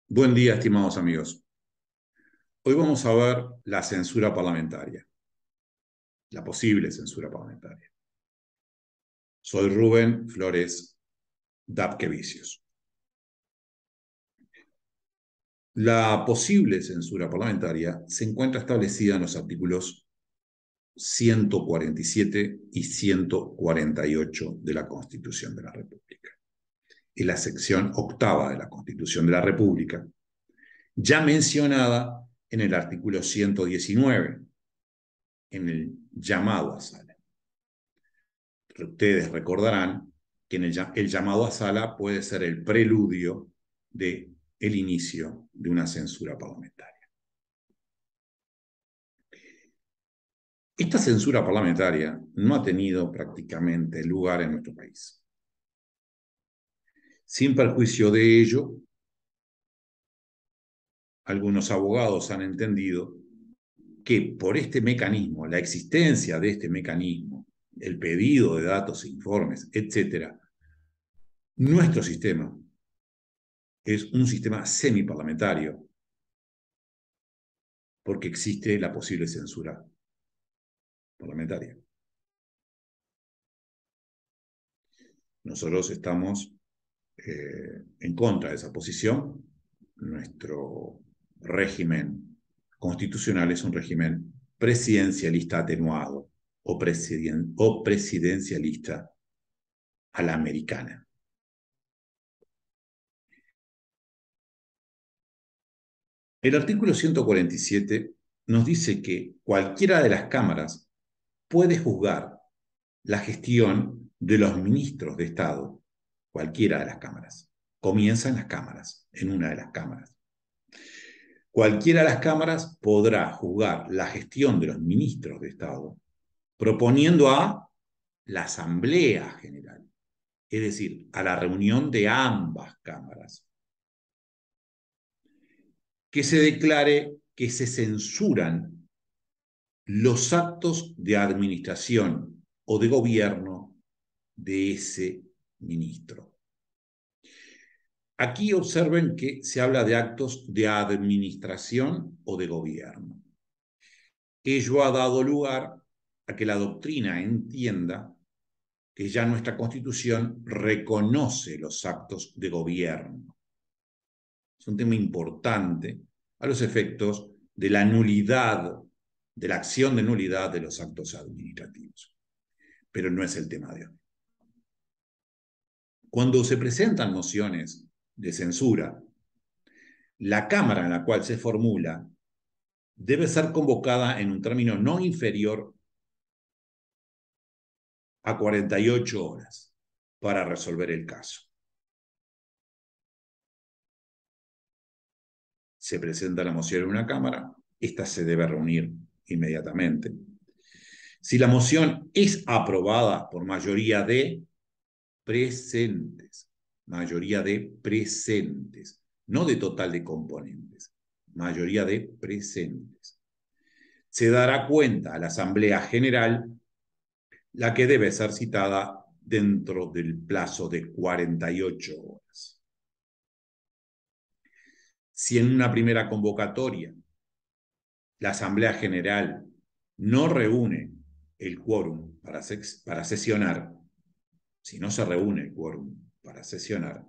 Buen día, estimados amigos. Hoy vamos a ver la censura parlamentaria, la posible censura parlamentaria. Soy Rubén Flores Dapkevicius. La posible censura parlamentaria se encuentra establecida en los artículos 147 y 148 de la Constitución de la República. En la sección octava de la Constitución de la República, ya mencionada en el artículo 119, en el llamado a sala. Ustedes recordarán que el llamado a sala puede ser el preludio del inicio de una censura parlamentaria. Esta censura parlamentaria no ha tenido prácticamente lugar en nuestro país. Sin perjuicio de ello, algunos abogados han entendido que por este mecanismo, la existencia de este mecanismo, el pedido de datos e informes, etc., nuestro sistema es un sistema semiparlamentario porque existe la posible censura parlamentaria. Nosotros estamos en contra de esa posición. Nuestro régimen constitucional es un régimen presidencialista atenuado o presidencialista a la americana. El artículo 147 nos dice que cualquiera de las cámaras puede juzgar la gestión de los ministros de Estado, cualquiera de las cámaras. Comienza en las cámaras, en una de las cámaras. Cualquiera de las cámaras podrá juzgar la gestión de los ministros de Estado proponiendo a la Asamblea General, es decir, a la reunión de ambas cámaras, que se declare que se censuran los actos de administración o de gobierno de ese ministro. Aquí observen que se habla de actos de administración o de gobierno. Ello ha dado lugar a que la doctrina entienda que ya nuestra Constitución reconoce los actos de gobierno. Es un tema importante a los efectos de la nulidad, de la acción de nulidad de los actos administrativos. Pero no es el tema de hoy. Cuando se presentan mociones de censura, la Cámara en la cual se formula debe ser convocada en un término no inferior a 48 horas para resolver el caso. Se presenta la moción en una Cámara, esta se debe reunir inmediatamente. Si la moción es aprobada por mayoría de presentes, no de total de componentes, mayoría de presentes, se dará cuenta a la Asamblea General, la que debe ser citada dentro del plazo de 48 horas. Si en una primera convocatoria la Asamblea General no reúne el quórum para sesionar, si no se reúne el quórum para sesionar,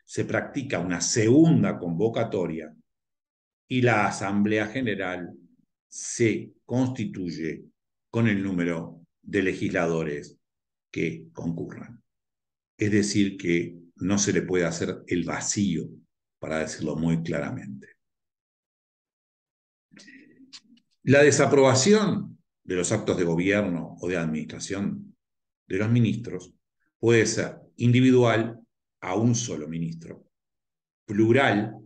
se practica una segunda convocatoria y la Asamblea General se constituye con el número de legisladores que concurran. Es decir, que no se le puede hacer el vacío, para decirlo muy claramente. La desaprobación de los actos de gobierno o de administración de los ministros puede ser individual a un solo ministro, plural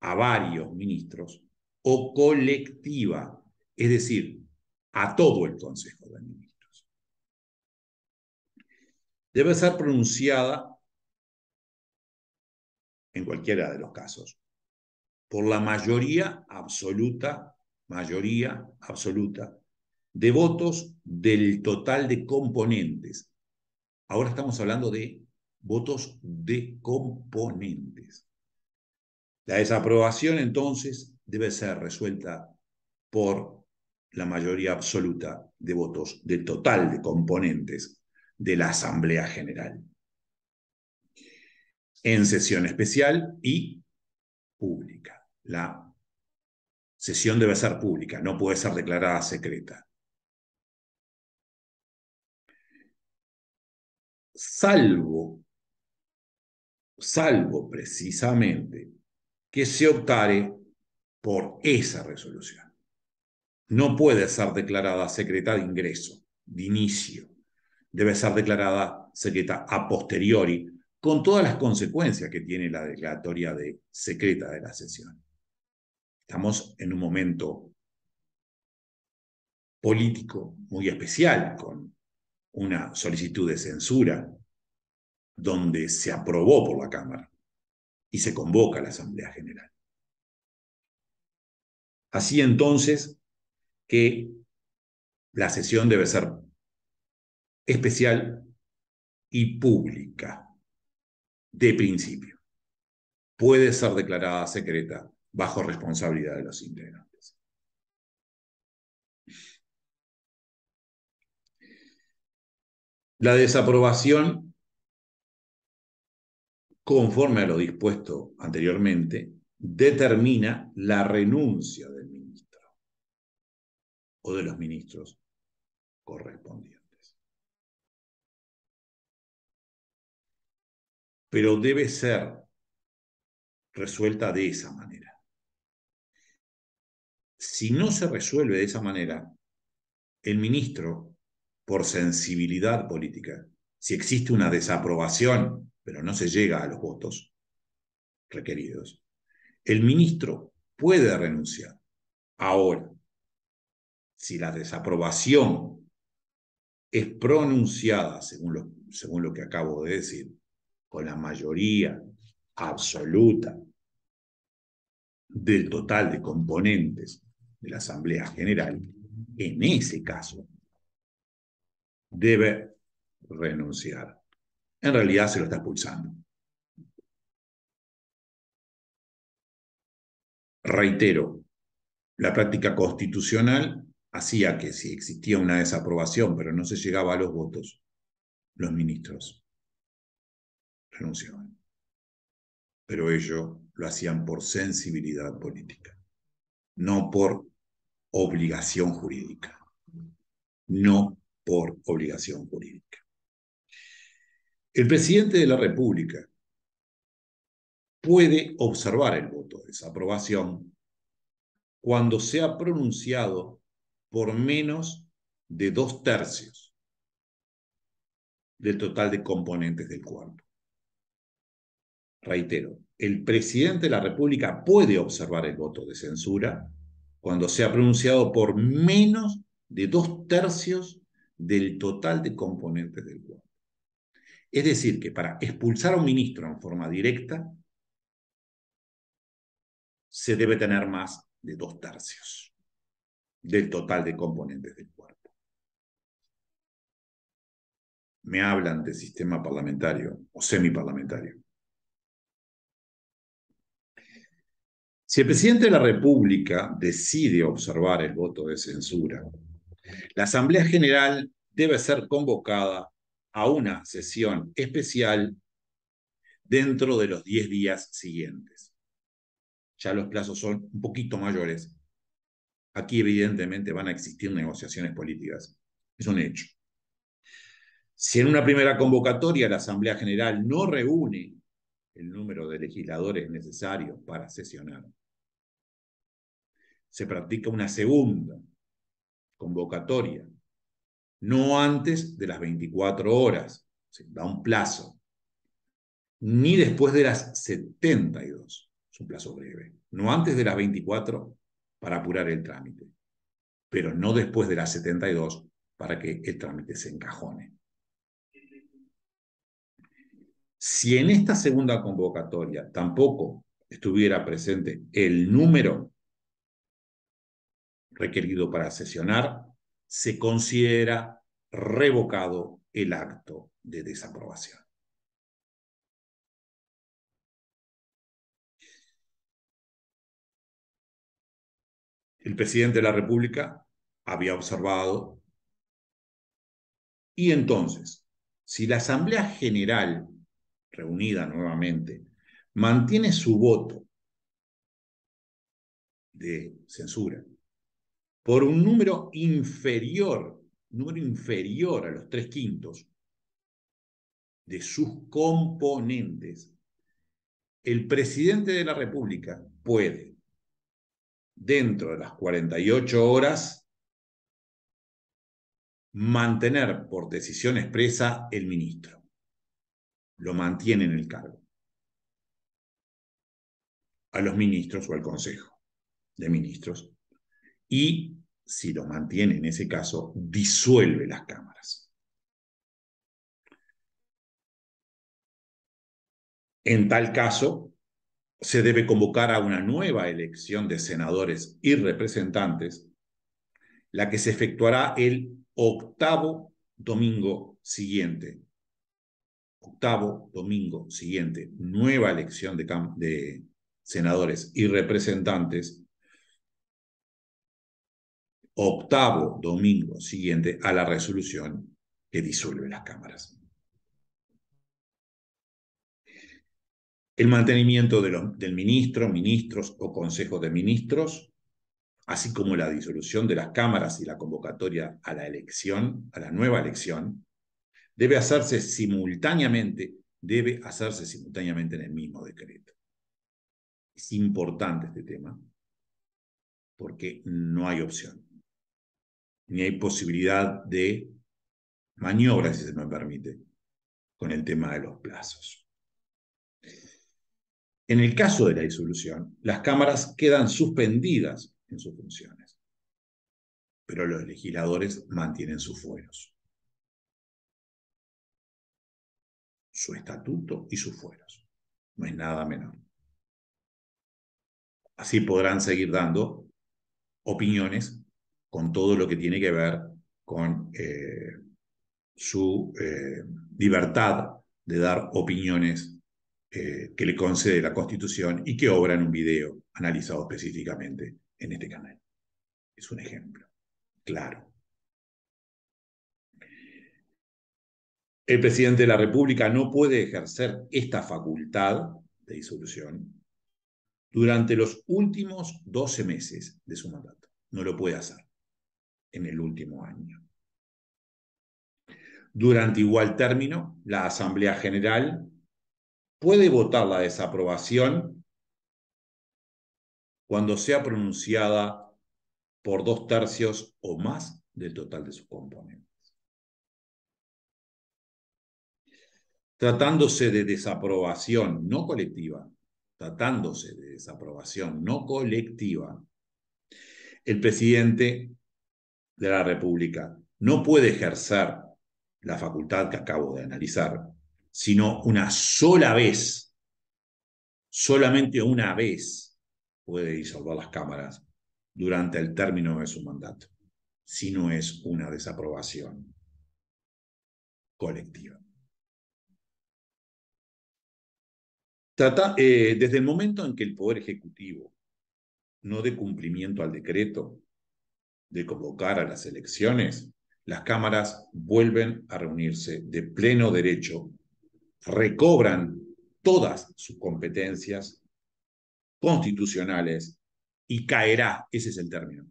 a varios ministros o colectiva, es decir, a todo el Consejo de Ministros. Debe ser pronunciada, en cualquiera de los casos, por la mayoría absoluta de votos del total de componentes. Ahora estamos hablando de votos de componentes. La desaprobación, entonces, debe ser resuelta por la mayoría absoluta de votos del total de componentes de la Asamblea General, en sesión especial y pública. La sesión debe ser pública, no puede ser declarada secreta. Salvo precisamente que se optare por esa resolución. No puede ser declarada secreta de ingreso, de inicio. Debe ser declarada secreta a posteriori, con todas las consecuencias que tiene la declaratoria de secreta de la sesión. Estamos en un momento político muy especial, con una solicitud de censura donde se aprobó por la Cámara y se convoca a la Asamblea General. Así entonces que la sesión debe ser especial y pública, de principio. Puede ser declarada secreta bajo responsabilidad de los integrantes. La desaprobación, conforme a lo dispuesto anteriormente, determina la renuncia del ministro o de los ministros correspondientes. Pero debe ser resuelta de esa manera. Si no se resuelve de esa manera, el ministro, por sensibilidad política, si existe una desaprobación, pero no se llega a los votos requeridos, el ministro puede renunciar. Ahora, si la desaprobación es pronunciada, según lo que acabo de decir, con la mayoría absoluta del total de componentes de la Asamblea General, en ese caso debe renunciar. En realidad se lo está expulsando. Reitero, la práctica constitucional hacía que si existía una desaprobación, pero no se llegaba a los votos, los ministros renunciaban. Pero ellos lo hacían por sensibilidad política, no por obligación jurídica. No por obligación jurídica. El presidente de la República puede observar el voto de desaprobación cuando sea pronunciado por menos de 2/3 del total de componentes del cuerpo. Reitero, el presidente de la República puede observar el voto de censura cuando sea pronunciado por menos de 2/3 del total de componentes del cuerpo. Es decir, que para expulsar a un ministro en forma directa se debe tener más de 2/3 del total de componentes del cuerpo. Me hablan de sistema parlamentario o semiparlamentario. Si el presidente de la República decide observar el voto de censura, la Asamblea General debe ser convocada a una sesión especial dentro de los 10 días siguientes. Ya los plazos son un poquito mayores. Aquí evidentemente van a existir negociaciones políticas. Es un hecho. Si en una primera convocatoria la Asamblea General no reúne el número de legisladores necesarios para sesionar, se practica una segunda convocatoria, no antes de las 24 horas, se da un plazo, ni después de las 72, es un plazo breve, no antes de las 24 para apurar el trámite, pero no después de las 72 para que el trámite se encajone. Si en esta segunda convocatoria tampoco estuviera presente el número requerido para sesionar, se considera revocado el acto de desaprobación. El presidente de la República había observado. Y entonces, si la Asamblea General, reunida nuevamente, mantiene su voto de censura por un número inferior a los 3/5 de sus componentes, el presidente de la República puede, dentro de las 48 horas, mantener por decisión expresa el ministro. Lo mantiene en el cargo. A los ministros o al Consejo de Ministros. Y, si lo mantiene en ese caso, disuelve las cámaras. En tal caso, se debe convocar a una nueva elección de senadores y representantes, la que se efectuará el 8º domingo siguiente. 8º domingo siguiente, nueva elección de senadores y representantes. 8º domingo siguiente a la resolución que disuelve las cámaras. El mantenimiento del ministro, ministros o consejo de ministros, así como la disolución de las cámaras y la convocatoria a la elección, a la nueva elección, debe hacerse simultáneamente en el mismo decreto. Es importante este tema porque no hay opción, ni hay posibilidad de maniobra, si se me permite, con el tema de los plazos. En el caso de la disolución, las cámaras quedan suspendidas en sus funciones, pero los legisladores mantienen sus fueros, su estatuto y sus fueros. No es nada menor. Así podrán seguir dando opiniones con todo lo que tiene que ver con su libertad de dar opiniones que le concede la Constitución y que obra en un video analizado específicamente en este canal. Es un ejemplo claro. El presidente de la República no puede ejercer esta facultad de disolución durante los últimos 12 meses de su mandato. No lo puede hacer en el último año. Durante igual término, la Asamblea General puede votar la desaprobación cuando sea pronunciada por 2/3 o más del total de sus componentes. Tratándose de desaprobación no colectiva, el presidente de la República no puede ejercer la facultad que acabo de analizar, sino una sola vez, solamente una vez puede disolver las cámaras durante el término de su mandato, si no es una desaprobación colectiva. Desde el momento en que el Poder Ejecutivo no dé cumplimiento al decreto de convocar a las elecciones, las cámaras vuelven a reunirse de pleno derecho, recobran todas sus competencias constitucionales y caerá, ese es el término,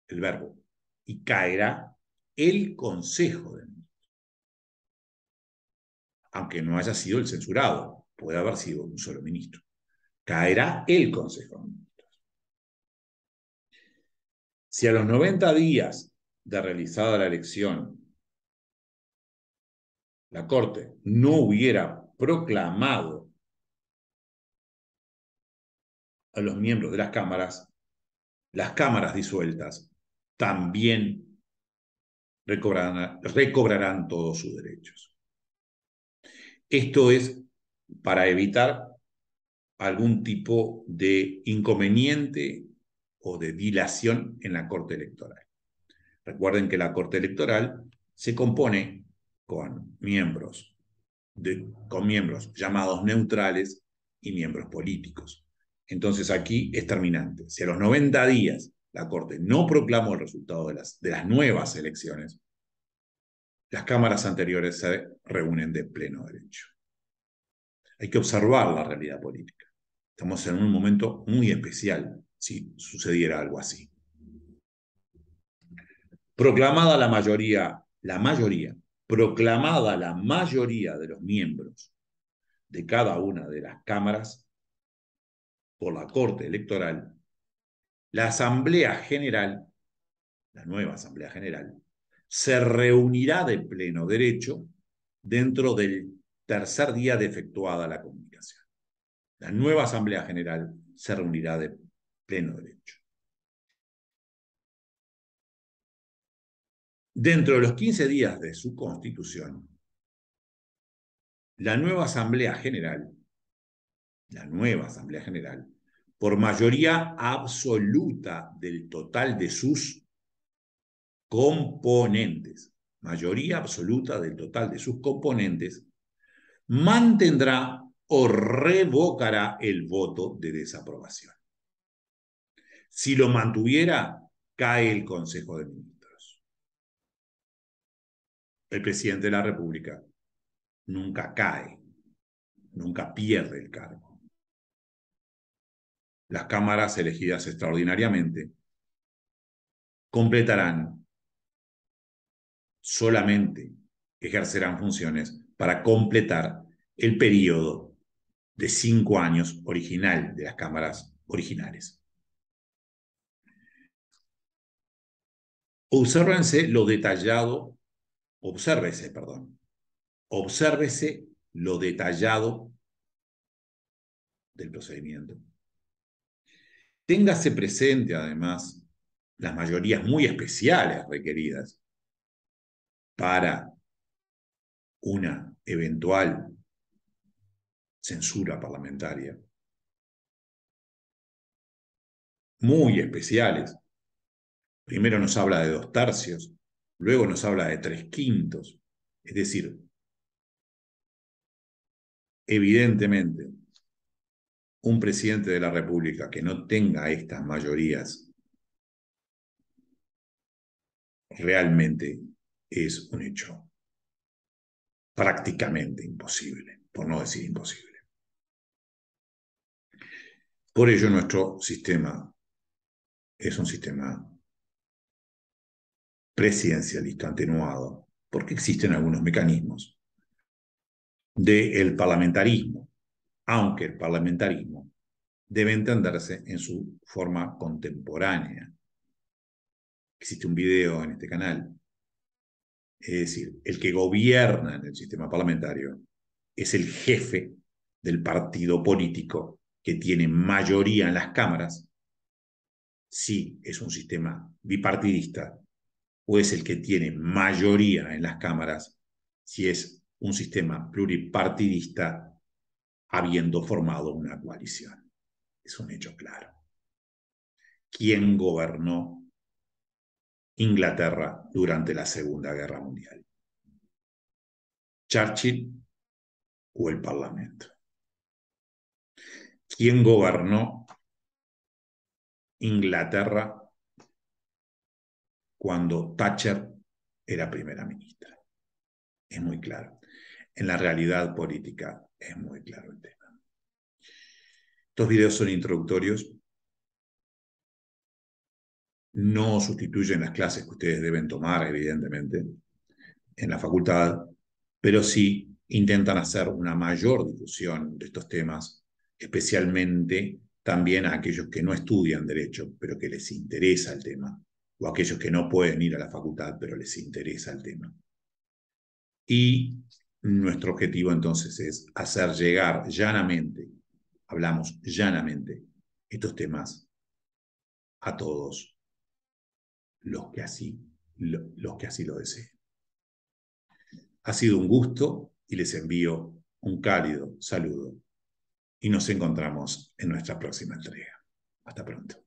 el verbo, y caerá el Consejo de Ministros. Aunque no haya sido el censurado, puede haber sido un solo ministro. Caerá el Consejo de Ministros. Si a los 90 días de realizada la elección la Corte no hubiera proclamado a los miembros de las cámaras disueltas también recobrarán todos sus derechos. Esto es para evitar algún tipo de inconveniente o de dilación en la Corte Electoral. Recuerden que la Corte Electoral se compone con miembros llamados neutrales y miembros políticos. Entonces aquí es terminante. Si a los 90 días la Corte no proclamó el resultado de las nuevas elecciones, las cámaras anteriores se reúnen de pleno derecho. Hay que observar la realidad política. Estamos en un momento muy especial si sucediera algo así. Proclamada proclamada la mayoría de los miembros de cada una de las cámaras por la Corte Electoral, la Asamblea General, la nueva Asamblea General, se reunirá de pleno derecho dentro del tercer día de efectuada la comunicación. La nueva Asamblea General se reunirá de pleno derecho. Dentro de los 15 días de su constitución, la nueva Asamblea General, por mayoría absoluta del total de sus componentes, mantendrá o revocará el voto de desaprobación. Si lo mantuviera, cae el Consejo de Ministros. El presidente de la República nunca cae, nunca pierde el cargo. Las cámaras elegidas extraordinariamente ejercerán funciones para completar el periodo de 5 años original de las cámaras originales. Obsérvese lo detallado del procedimiento. Téngase presente, además, las mayorías muy especiales requeridas para una eventual censura parlamentaria. Muy especiales. Primero nos habla de 2/3, luego nos habla de 3/5. Es decir, evidentemente, un presidente de la República que no tenga estas mayorías realmente es un hecho prácticamente imposible, por no decir imposible. Por ello, nuestro sistema es un sistema presidencialista atenuado, porque existen algunos mecanismos del parlamentarismo, aunque el parlamentarismo debe entenderse en su forma contemporánea. Existe un video en este canal. Es decir, el que gobierna en el sistema parlamentario es el jefe del partido político que tiene mayoría en las cámaras, si es un sistema bipartidista, o es el que tiene mayoría en las cámaras, si es un sistema pluripartidista, habiendo formado una coalición. Es un hecho claro. ¿Quién gobernó Inglaterra durante la Segunda Guerra Mundial? ¿Churchill o el Parlamento? ¿Quién gobernó Inglaterra cuando Thatcher era primera ministra? Es muy claro. En la realidad política es muy claro el tema. Estos videos son introductorios. No sustituyen las clases que ustedes deben tomar, evidentemente, en la facultad, pero sí intentan hacer una mayor difusión de estos temas, especialmente también a aquellos que no estudian derecho, pero que les interesa el tema, o aquellos que no pueden ir a la facultad, pero les interesa el tema. Y nuestro objetivo entonces es hacer llegar llanamente, hablamos llanamente, estos temas a todos los que así lo deseen. Ha sido un gusto y les envío un cálido saludo y nos encontramos en nuestra próxima entrega. Hasta pronto.